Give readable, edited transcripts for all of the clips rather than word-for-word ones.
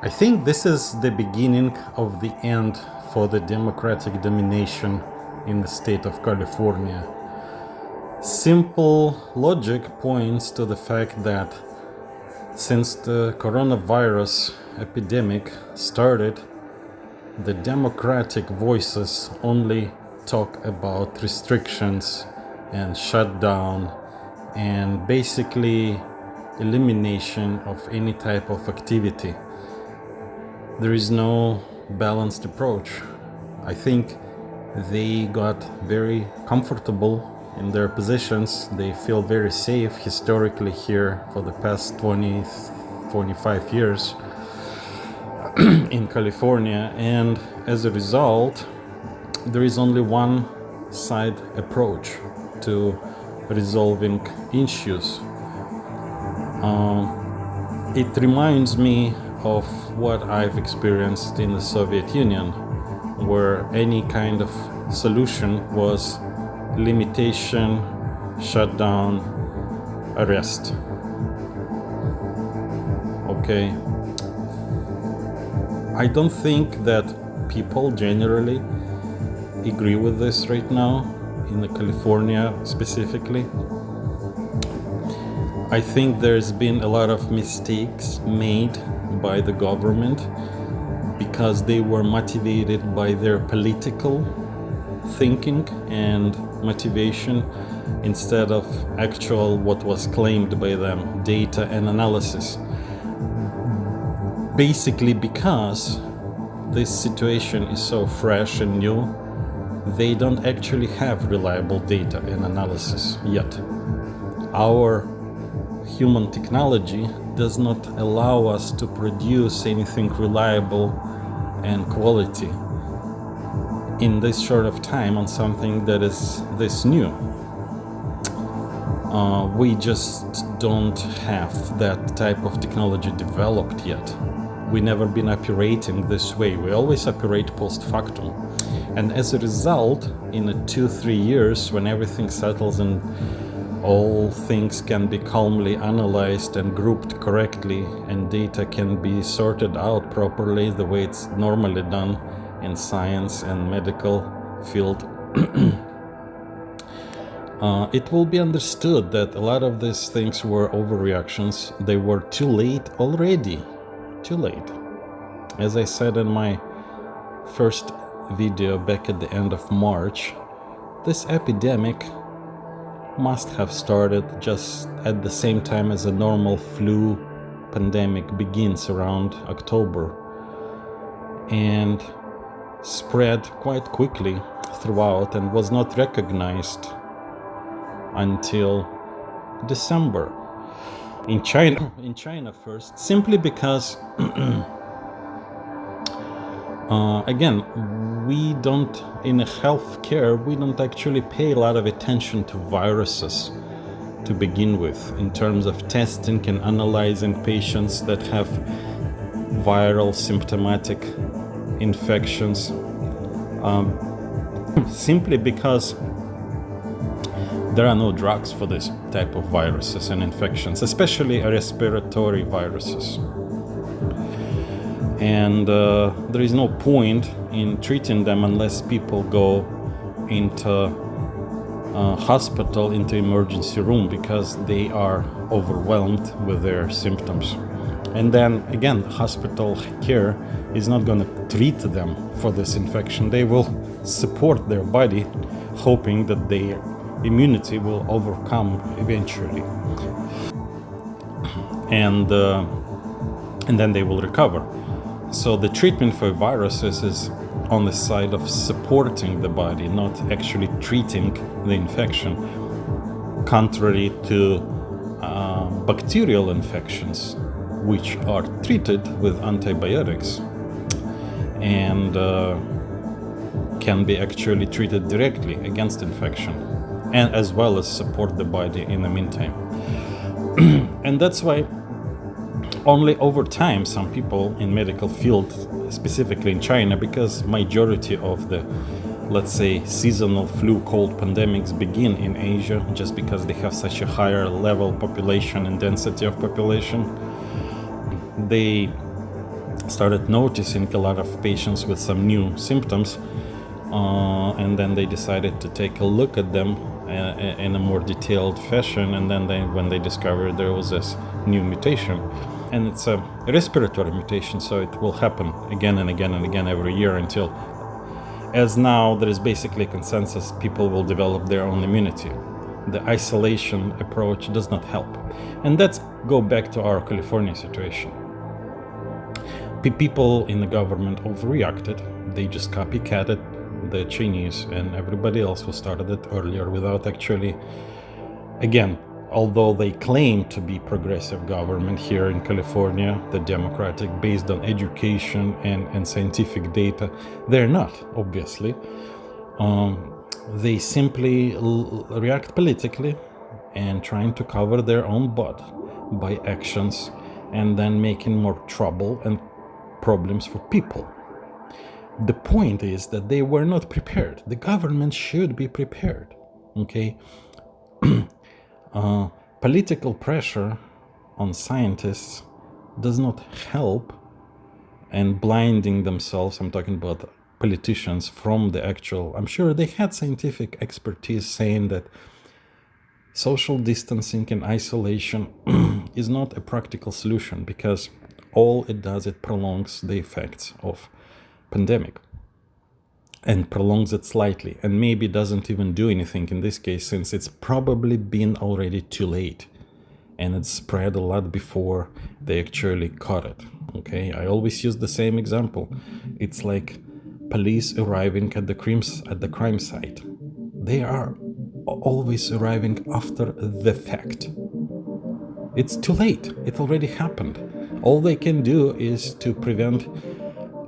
I think this is the beginning of the end for the democratic domination in the state of California. Simple logic points to the fact that since the coronavirus epidemic started, the democratic voices only talk about restrictions and shutdown and basically elimination of any type of activity. There is no balanced approach. I think they got very comfortable in their positions. They feel very safe historically here for the past 25 years in California, and as a result there is only one side approach to resolving issues. It reminds me of what I've experienced in the Soviet Union, where any kind of solution was limitation, shutdown, arrest. Okay. I don't think that people generally agree with this right now, in California specifically. I think there's been a lot of mistakes made by the government because they were motivated by their political thinking and motivation instead of actual what was claimed by them, data and analysis. Basically because this situation is so fresh and new, they don't actually have reliable data and analysis yet. Our human technology does not allow us to produce anything reliable and quality in this short of time on something that is this new. We just don't have that type of technology developed yet. We never been operating this way. We always operate post factum. And as a result, in 2-3 years, when everything settles and all things can be calmly analyzed and grouped correctly, and data can be sorted out properly the way it's normally done in science and medical field, it will be understood that a lot of these things were overreactions. They were too late already. Too late. As I said in my first video back at the end of March, this epidemic must have started just at the same time as a normal flu pandemic begins around October, and spread quite quickly throughout and was not recognized until December. In China first, simply because again, we don't, in healthcare, we don't actually pay a lot of attention to viruses to begin with, in terms of testing and analyzing patients that have viral symptomatic infections, simply because there are no drugs for this type of viruses and infections, especially respiratory viruses. And there is no point in treating them unless people go into hospital, into emergency room, because they are overwhelmed with their symptoms. And then again, hospital care is not going to treat them for this infection. They will support their body, hoping that their immunity will overcome eventually, and then they will recover. So the treatment for viruses is on the side of supporting the body, not actually treating the infection, contrary to bacterial infections, which are treated with antibiotics and can be actually treated directly against infection, and as well as support the body in the meantime. And that's why only over time some people in medical field, specifically in China, because majority of the, let's say, seasonal flu cold pandemics begin in Asia, just because they have such a higher level population and density of population, they started noticing a lot of patients with some new symptoms, and then they decided to take a look at them in a more detailed fashion, and then when they discovered there was this new mutation, and it's a respiratory mutation, so it will happen again and again and again every year until, as now there is basically consensus, people will develop their own immunity. The isolation approach does not help. And let's go back to our California situation. People in the government overreacted. They just copycatted the Chinese and everybody else who started it earlier without actually, again, although they claim to be progressive government here in California, the Democratic, based on education and scientific data, they're not, obviously. They simply react politically and trying to cover their own butt by actions and then making more trouble and problems for people. The point is that they were not prepared. The government should be prepared, okay? Political pressure on scientists does not help, and blinding themselves, I'm talking about politicians, from the actual, I'm sure they had scientific expertise saying that social distancing and isolation is not a practical solution, because all it does, it prolongs the effects of pandemic and prolongs it slightly, and maybe doesn't even do anything in this case, since it's probably been already too late and it spread a lot before they actually caught it. Okay, I always use the same example. It's like police arriving at the crime site. They are always arriving after the fact. It's too late. It already happened. All they can do is to prevent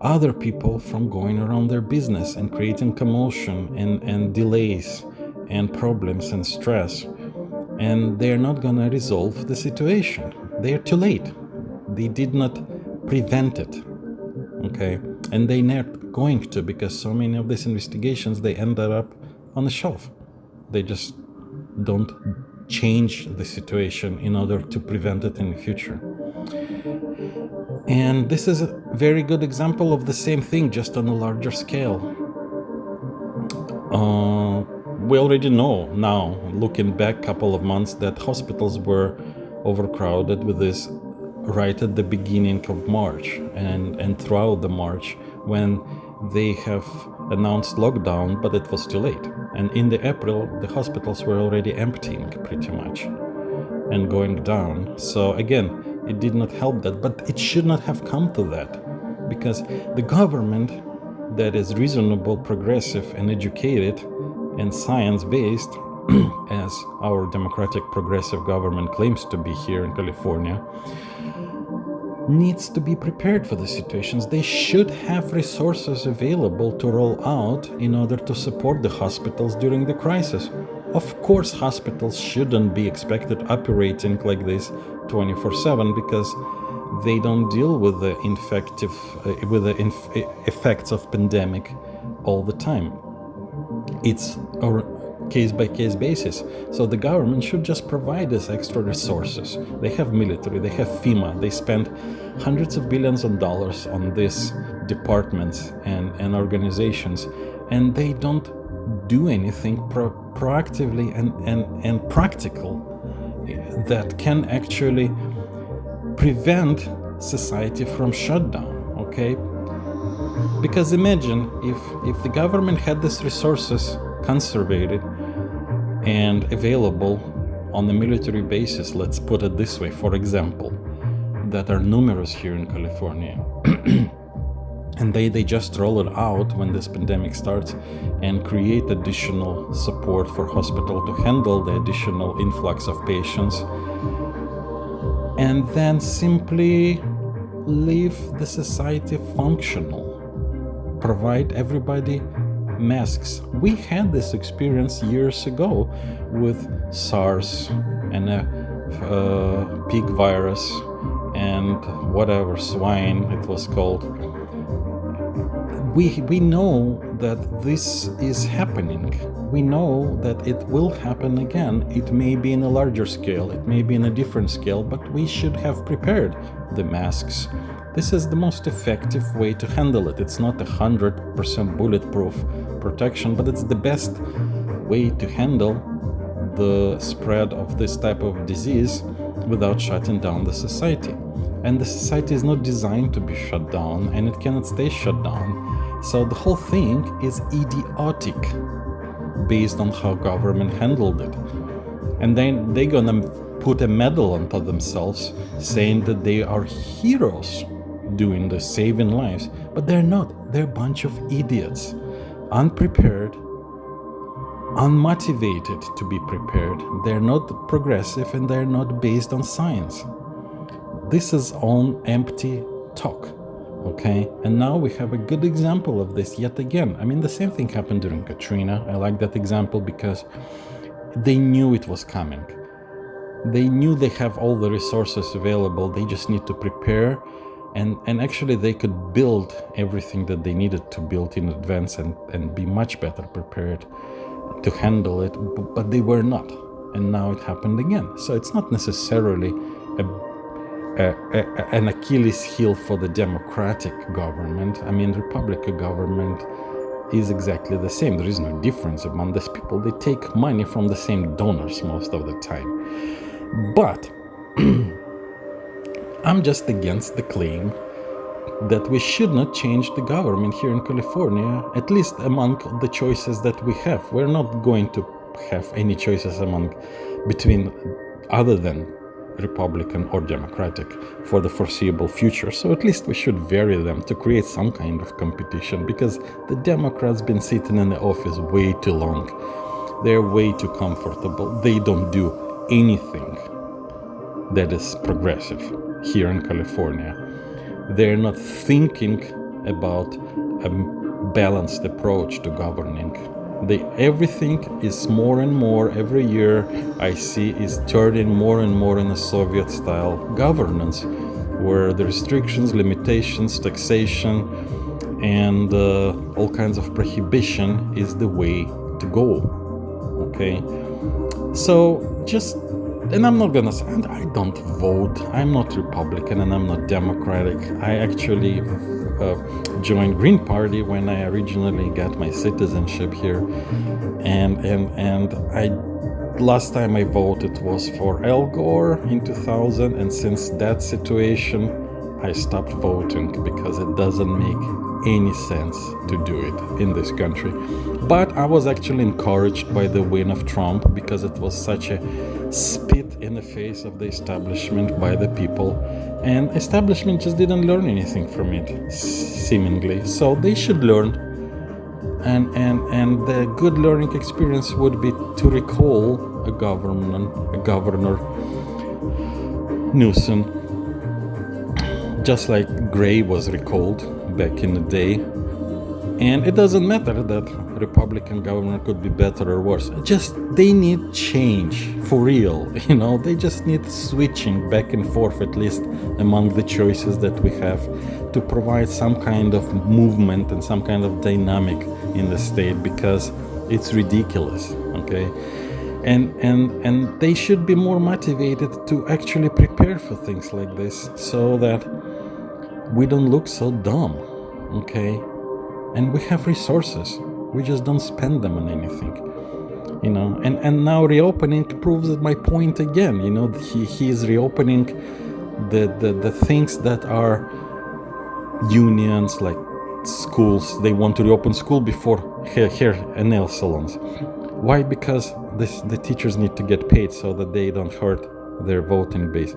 other people from going around their business and creating commotion and delays and problems and stress. And they're not going to resolve the situation. They're too late. They did not prevent it. Okay? And they're not going to, because so many of these investigations, they ended up on the shelf. They just don't change the situation in order to prevent it in the future. And this is a very good example of the same thing, just on a larger scale. We already know now, looking back a couple of months, that hospitals were overcrowded with this right at the beginning of March and throughout the March, when they have announced lockdown, but it was too late. And in the April, the hospitals were already emptying pretty much and going down. So again, it did not help that, but it should not have come to that, because the government that is reasonable, progressive, and educated and science-based, as our democratic progressive government claims to be here in California, needs to be prepared for the situations. They should have resources available to roll out in order to support the hospitals during the crisis. Of course, hospitals shouldn't be expected operating like this 24/7, because they don't deal with the effects of pandemic all the time. It's a case-by-case basis. So the government should just provide us extra resources. They have military, they have FEMA, they spend hundreds of billions of dollars on these departments and organizations, and they don't do anything proactively and practical that can actually prevent society from shutdown, okay? Because imagine if the government had these resources conservated and available on a military basis, let's put it this way, for example, that are numerous here in California, and they just roll it out when this pandemic starts and create additional support for hospital to handle the additional influx of patients, and then simply leave the society functional. Provide everybody masks. We had this experience years ago with SARS and a pig virus and whatever, swine it was called. We know that this is happening. We know that it will happen again. It may be in a larger scale, it may be in a different scale, but we should have prepared the masks, This is the most effective way to handle it. It's not 100% bulletproof protection, but it's the best way to handle the spread of this type of disease without shutting down the society. And the society is not designed to be shut down, and it cannot stay shut down. So the whole thing is idiotic based on how government handled it. And then they're gonna put a medal onto themselves saying that they are heroes doing the saving lives, but they're not. They're a bunch of idiots, unprepared, unmotivated to be prepared. They're not progressive, and they're not based on science. This is all empty talk, okay? And now we have a good example of this yet again. I mean, the same thing happened during Katrina. I like that example because they knew it was coming. They knew they have all the resources available. They just need to prepare, and actually they could build everything that they needed to build in advance and be much better prepared to handle it, but they were not. And now it happened again. So it's not necessarily an Achilles heel for the democratic government. I mean, Republican government is exactly the same. There is no difference among these people. They take money from the same donors most of the time. But I'm just against the claim that we should not change the government here in California, at least among the choices that we have. We're not going to have any choices between other than Republican or Democratic for the foreseeable future. So at least we should vary them to create some kind of competition, because the Democrats been sitting in the office way too long. They're way too comfortable. They don't do anything that is progressive here in California. They're not thinking about a balanced approach to governing. Everything is more and more every year I see is turning more and more in a Soviet-style governance, where the restrictions, limitations, taxation, and all kinds of prohibition is the way to go. Okay, so just. And I'm not gonna say, and I don't vote. I'm not Republican and I'm not Democratic. I actually joined Green Party when I originally got my citizenship here, and I last time I voted was for Al Gore in 2000, and since that situation, I stopped voting because it doesn't make any sense to do it in this country. But I was actually encouraged by the win of Trump, because it was such a spit in the face of the establishment by the people, and establishment just didn't learn anything from it, seemingly. So they should learn, and the good learning experience would be to recall a governor Newsom, just like Gray was recalled back in the day. And it doesn't matter that Republican government could be better or worse. Just they need change for real. They just need switching back and forth, at least among the choices that we have, to provide some kind of movement and some kind of dynamic in the state, because it's ridiculous. Okay, and they should be more motivated to actually prepare for things like this, so that we don't look so dumb. Okay. And we have resources. We just don't spend them on anything, And now reopening proves my point again. He is reopening the things that are unions, like schools. They want to reopen school before hair and nail salons. Why? Because the teachers need to get paid so that they don't hurt their voting base.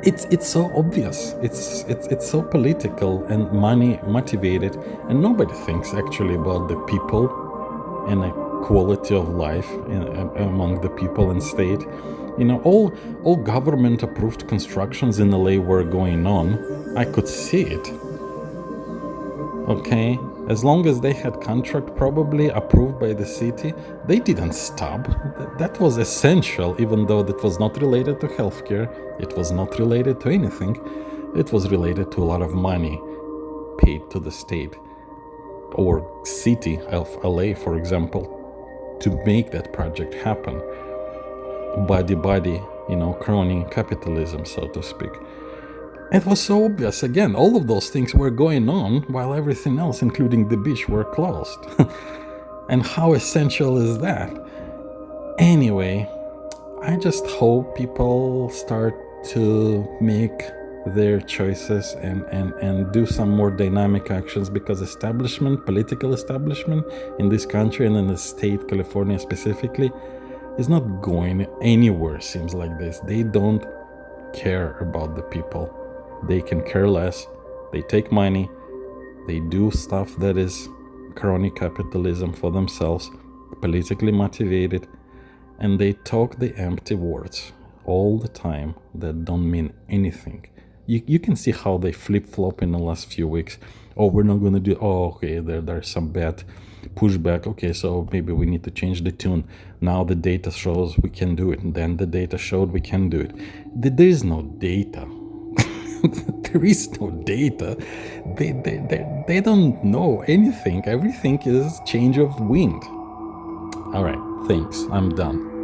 It's so obvious. It's so political and money motivated, and nobody thinks actually about the people and the quality of life among the people in state. All government approved constructions in LA were going on. I could see it. Okay, as long as they had contract probably approved by the city, they didn't stop. That was essential, even though that was not related to healthcare. It was not related to anything. It was related to a lot of money paid to the state or city of LA, for example, to make that project happen. Body, crony capitalism, so to speak. It was so obvious. Again, all of those things were going on while everything else, including the beach, were closed. And how essential is that? Anyway, I just hope people start to make their choices and do some more dynamic actions, because political establishment in this country and in the state, California specifically, is not going anywhere, seems like this. They don't care about the people. They can care less. They take money. They do stuff that is crony capitalism for themselves, politically motivated, and they talk the empty words all the time that don't mean anything. You can see how they flip-flop in the last few weeks. Oh, we're not going to do... Oh, okay, there's some bad pushback. Okay, so maybe we need to change the tune. Now the data shows we can do it. And then the data showed we can do it. There is no data. There is no data. They don't know anything. Everything is change of wind. All right, thanks. I'm done.